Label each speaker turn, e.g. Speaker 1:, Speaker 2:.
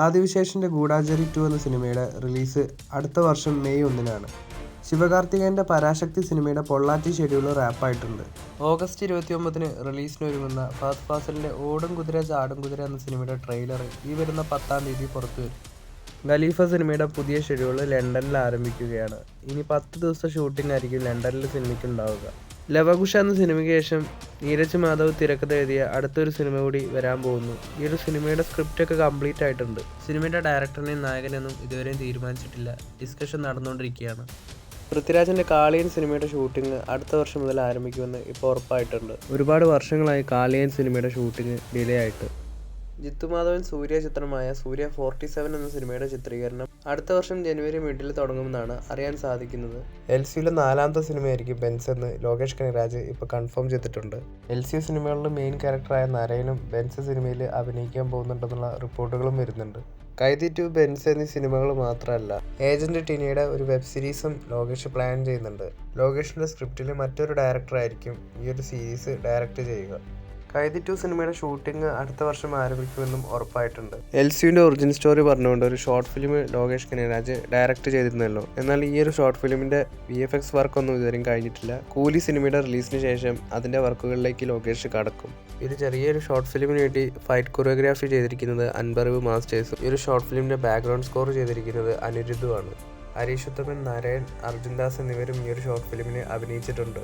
Speaker 1: ആദിവിശേഷിൻ്റെ ഗൂഢാചാരി 2 എന്ന സിനിമയുടെ റിലീസ് അടുത്ത വർഷം മെയ് 1-നാണ്. ശിവകാർത്തികേയൻ്റെ പരാശക്തി സിനിമയുടെ പൊള്ളാച്ചി ഷെഡ്യൂൾ റാപ്പായിട്ടുണ്ട്. ഓഗസ്റ്റ് 29-ന് റിലീസിനൊരുങ്ങുന്ന ഫഹദ് ഫാസിലിൻ്റെ ഓടും കുതിര ചാടും കുതിര എന്ന സിനിമയുടെ ട്രെയിലർ ഈ വരുന്ന 10-ാം തീയതി പുറത്തുവരും. ഖലീഫ സിനിമയുടെ പുതിയ ഷെഡ്യൂൾ ലണ്ടനിൽ ആരംഭിക്കുകയാണ്. ഇനി 10 ദിവസത്തെ ഷൂട്ടിംഗ് ആയിരിക്കും ലണ്ടനിൽ സിനിമയ്ക്ക് ഉണ്ടാവുക. ലവകുശ എന്ന സിനിമയ്ക്ക് ശേഷം നീരജ് മാധവ് തിരക്കഥ എഴുതിയ അടുത്തൊരു സിനിമ കൂടി വരാൻ പോകുന്നു. ഈ ഒരു സിനിമയുടെ സ്ക്രിപ്റ്റൊക്കെ കംപ്ലീറ്റ് ആയിട്ടുണ്ട്. സിനിമയുടെ ഡയറക്ടറിനെയും നായകനെയൊന്നും ഇതുവരെയും തീരുമാനിച്ചിട്ടില്ല. ഡിസ്കഷൻ നടന്നുകൊണ്ടിരിക്കുകയാണ്. പൃഥ്വിരാജിൻ്റെ കാളിയൻ സിനിമയുടെ ഷൂട്ടിംഗ് അടുത്ത വർഷം മുതൽ ആരംഭിക്കുമെന്ന് ഇപ്പോൾ ഉറപ്പായിട്ടുണ്ട്. ഒരുപാട് വർഷങ്ങളായി കാളിയൻ സിനിമയുടെ ഷൂട്ടിംഗ് ഡിലേ ആയിട്ട്. ജിത്തു മാധവൻ സൂര്യ ചിത്രമായ സൂര്യ 47 എന്ന സിനിമയുടെ ചിത്രീകരണം അടുത്ത വർഷം ജനുവരി മിഡിൽ തുടങ്ങുമെന്നാണ് അറിയാൻ സാധിക്കുന്നത്. LCയുടെ 4ാമത്തെ സിനിമയായിരിക്കും ബെൻസ് എന്ന് ലോകേഷ് കനിരാജ് ഇപ്പോൾ കൺഫേം ചെയ്തിട്ടുണ്ട്. LC സിനിമകളിലെ മെയിൻ ക്യാരക്ടറായ നരയനും ബെൻസ് സിനിമയിൽ അഭിനയിക്കാൻ പോകുന്നുണ്ടെന്നുള്ള റിപ്പോർട്ടുകളും വരുന്നുണ്ട്. കൈദി 2, ബെൻസ് എന്നീ സിനിമകൾ മാത്രമല്ല, ഏജന്റ് ടിനിയുടെ ഒരു വെബ് സീരീസും ലോകേഷ് പ്ലാൻ ചെയ്യുന്നുണ്ട്. ലോകേഷിൻ്റെ സ്ക്രിപ്റ്റിൽ മറ്റൊരു ഡയറക്ടറായിരിക്കും ഈ ഒരു സീരീസ് ഡയറക്റ്റ് ചെയ്യുക. കൈദി 2 സിനിമയുടെ ഷൂട്ടിംഗ് അടുത്ത വർഷം ആരംഭിക്കുമെന്നും ഉറപ്പായിട്ടുണ്ട്. LCയുടെ ഒറിജിൻ സ്റ്റോറി പറഞ്ഞുകൊണ്ട് ഒരു ഷോർട്ട് ഫിലിം ലോകേഷ് കനിരാജ് ഡയറക്റ്റ് ചെയ്തിരുന്നല്ലോ. എന്നാൽ ഈ ഒരു ഷോർട്ട് ഫിലിമിൻ്റെ VFX വർക്കൊന്നും ഇതുവരെയും കഴിഞ്ഞിട്ടില്ല. കൂലി സിനിമയുടെ റിലീസിന് ശേഷം അതിൻ്റെ വർക്കുകളിലേക്ക് ലോകേഷ് കടക്കും. ഇത് ചെറിയൊരു ഷോർട്ട് ഫിലിമിന് വേണ്ടി ഫൈറ്റ് കൊറിയോഗ്രാഫി ചെയ്തിരിക്കുന്നത് അൻബറിവ് മാസ്റ്റേഴ്സും ഈ ഒരു ഷോർട്ട് ഫിലിമിൻ്റെ ബാക്ക്ഗ്രൗണ്ട് സ്കോർ ചെയ്തിരിക്കുന്നത് അനിരുദ്ധുമാണ്. ഹരീഷ് ഉത്തമൻ, നരയൻ, അർജുൻ ദാസ് എന്നിവരും ഈ ഒരു ഷോർട്ട് ഫിലിമിന് അഭിനയിച്ചിട്ടുണ്ട്.